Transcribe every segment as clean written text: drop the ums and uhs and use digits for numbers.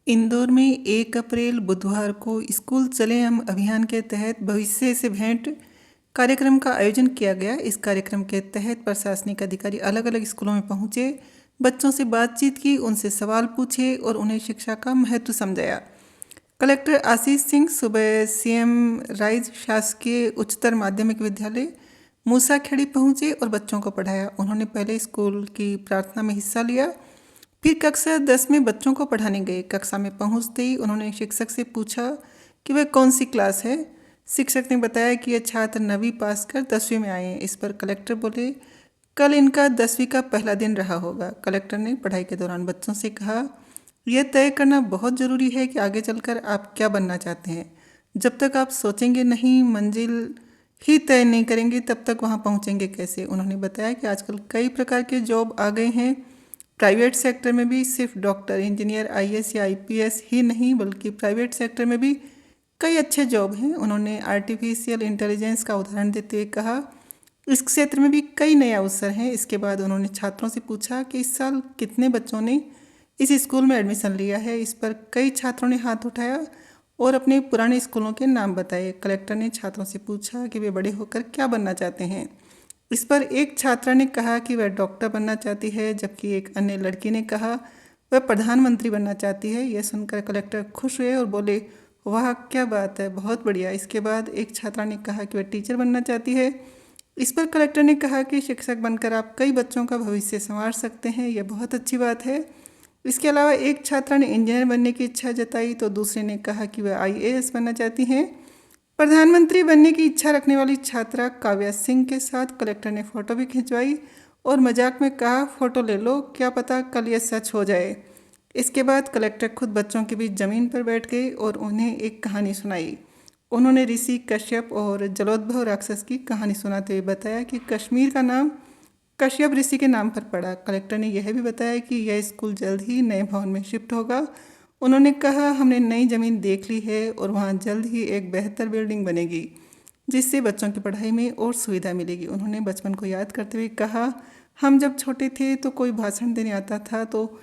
इंदौर में 1 अप्रैल बुधवार को स्कूल चले हम अभियान के तहत भविष्य से भेंट कार्यक्रम का आयोजन किया गया। इस कार्यक्रम के तहत प्रशासनिक अधिकारी अलग अलग स्कूलों में पहुंचे, बच्चों से बातचीत की, उनसे सवाल पूछे और उन्हें शिक्षा का महत्व समझाया। कलेक्टर आशीष सिंह सुबह सीएम राइज शासकीय उच्चतर माध्यमिक विद्यालय मूसाखेड़ी पहुंचे और बच्चों को पढ़ाया। उन्होंने पहले स्कूल की प्रार्थना में हिस्सा लिया, फिर कक्षा 10 में बच्चों को पढ़ाने गए। कक्षा में पहुंचते ही उन्होंने शिक्षक से पूछा कि वह कौन सी क्लास है। शिक्षक ने बताया कि यह छात्र 9वीं पास कर 10वीं में आए हैं। इस पर कलेक्टर बोले, कल इनका 10वीं का पहला दिन रहा होगा। कलेक्टर ने पढ़ाई के दौरान बच्चों से कहा, यह तय करना बहुत ज़रूरी है कि आगे चलकर आप क्या बनना चाहते हैं। जब तक आप सोचेंगे नहीं, मंजिल ही तय नहीं करेंगे, तब तक वहाँ पहुँचेंगे कैसे। उन्होंने बताया कि आजकल कई प्रकार के जॉब आ गए हैं। प्राइवेट सेक्टर में भी सिर्फ डॉक्टर, इंजीनियर, आईएएस या आईपीएस ही नहीं, बल्कि प्राइवेट सेक्टर में भी कई अच्छे जॉब हैं। उन्होंने आर्टिफिशियल इंटेलिजेंस का उदाहरण देते हुए कहा, इस क्षेत्र में भी कई नए अवसर हैं। इसके बाद उन्होंने छात्रों से पूछा कि इस साल कितने बच्चों ने इस स्कूल में एडमिशन लिया है। इस पर कई छात्रों ने हाथ उठाया और अपने पुराने स्कूलों के नाम बताए। कलेक्टर ने छात्रों से पूछा कि वे बड़े होकर क्या बनना चाहते हैं। इस पर एक छात्रा ने कहा कि वह डॉक्टर बनना चाहती है, जबकि एक अन्य लड़की ने कहा वह प्रधानमंत्री बनना चाहती है। यह सुनकर कलेक्टर खुश हुए और बोले, वाह क्या बात है, बहुत बढ़िया। इसके बाद एक छात्रा ने कहा कि वह टीचर बनना चाहती है। इस पर कलेक्टर ने कहा कि शिक्षक बनकर आप कई बच्चों का भविष्य संवार सकते हैं, यह बहुत अच्छी बात है। इसके अलावा एक छात्रा ने इंजीनियर बनने की इच्छा जताई, तो दूसरे ने कहा कि वह आईएएस बनना चाहती हैं। प्रधानमंत्री बनने की इच्छा रखने वाली छात्रा काव्या सिंह के साथ कलेक्टर ने फोटो भी खिंचवाई और मजाक में कहा, फोटो ले लो, क्या पता कल ये सच हो जाए। इसके बाद कलेक्टर खुद बच्चों के बीच जमीन पर बैठ गए और उन्हें एक कहानी सुनाई। उन्होंने ऋषि कश्यप और जलोद्भव राक्षस की कहानी सुनाते हुए बताया कि कश्मीर का नाम कश्यप ऋषि के नाम पर पड़ा। कलेक्टर ने यह भी बताया कि यह स्कूल जल्द ही नए भवन में शिफ्ट होगा। उन्होंने कहा, हमने नई ज़मीन देख ली है और वहाँ जल्द ही एक बेहतर बिल्डिंग बनेगी, जिससे बच्चों की पढ़ाई में और सुविधा मिलेगी। उन्होंने बचपन को याद करते हुए कहा, हम जब छोटे थे तो कोई भाषण देने आता था तो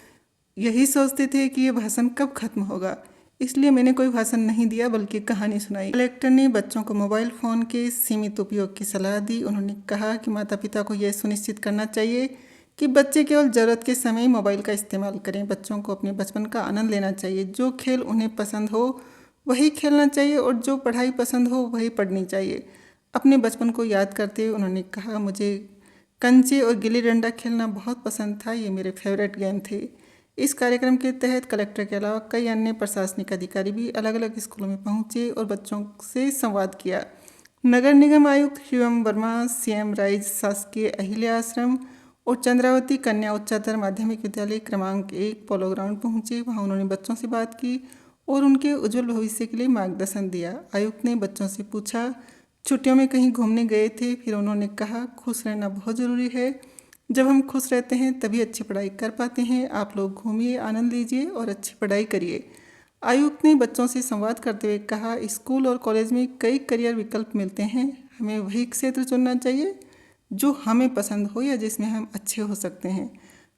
यही सोचते थे कि ये भाषण कब खत्म होगा, इसलिए मैंने कोई भाषण नहीं दिया बल्कि कहानी सुनाई। कलेक्टर ने बच्चों को मोबाइल फ़ोन के सीमित उपयोग की सलाह दी। उन्होंने कहा कि माता पिता को यह सुनिश्चित करना चाहिए कि बच्चे केवल ज़रूरत के समय मोबाइल का इस्तेमाल करें। बच्चों को अपने बचपन का आनंद लेना चाहिए। जो खेल उन्हें पसंद हो वही खेलना चाहिए और जो पढ़ाई पसंद हो वही पढ़नी चाहिए। अपने बचपन को याद करते हुए उन्होंने कहा, मुझे कंचे और गिल्ली डंडा खेलना बहुत पसंद था, ये मेरे फेवरेट गेम थे। इस कार्यक्रम के तहत कलेक्टर के अलावा कई अन्य प्रशासनिक अधिकारी भी अलग अलग स्कूलों में पहुंचे और बच्चों से संवाद किया। नगर निगम आयुक्त शिवम वर्मा, सीएम राइज शासकीय अहिल्या आश्रम और चंद्रावती कन्या उच्चतर माध्यमिक विद्यालय क्रमांक 1 पोलो ग्राउंड पहुंचे। वहां उन्होंने बच्चों से बात की और उनके उज्जवल भविष्य के लिए मार्गदर्शन दिया। आयुक्त ने बच्चों से पूछा, छुट्टियों में कहीं घूमने गए थे। फिर उन्होंने कहा, खुश रहना बहुत ज़रूरी है, जब हम खुश रहते हैं तभी अच्छी पढ़ाई कर पाते हैं। आप लोग घूमिए, आनंद लीजिए और अच्छी पढ़ाई करिए। आयुक्त ने बच्चों से संवाद करते हुए कहा, स्कूल और कॉलेज में कई करियर विकल्प मिलते हैं, हमें वही क्षेत्र चुनना चाहिए जो हमें पसंद हो या जिसमें हम अच्छे हो सकते हैं।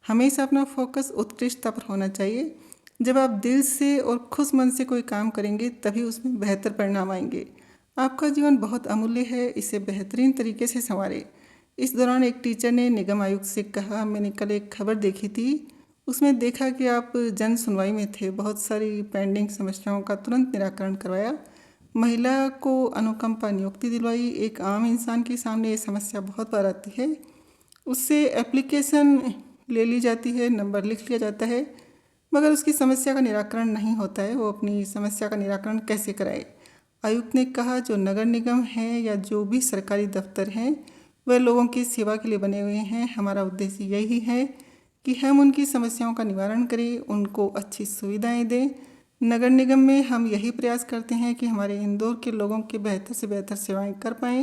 हमेशा अपना फोकस उत्कृष्टता पर होना चाहिए। जब आप दिल से और खुश मन से कोई काम करेंगे तभी उसमें बेहतर परिणाम आएंगे। आपका जीवन बहुत अमूल्य है, इसे बेहतरीन तरीके से संवारें। इस दौरान एक टीचर ने निगम आयुक्त से कहा, मैंने कल एक खबर देखी थी, उसमें देखा कि आप जन सुनवाई में थे, बहुत सारी पेंडिंग समस्याओं का तुरंत निराकरण करवाया, महिला को अनुकंपा नियुक्ति दिलवाई। एक आम इंसान के सामने ये समस्या बहुत बार आती है, उससे एप्लीकेशन ले ली जाती है, नंबर लिख लिया जाता है, मगर उसकी समस्या का निराकरण नहीं होता है। वो अपनी समस्या का निराकरण कैसे कराए। आयुक्त ने कहा, जो नगर निगम है या जो भी सरकारी दफ्तर हैं वह लोगों की सेवा के लिए बने हुए हैं। हमारा उद्देश्य यही है कि हम उनकी समस्याओं का निवारण करें, उनको अच्छी सुविधाएं दें। नगर निगम में हम यही प्रयास करते हैं कि हमारे इंदौर के लोगों की बेहतर से बेहतर सेवाएं कर पाएँ।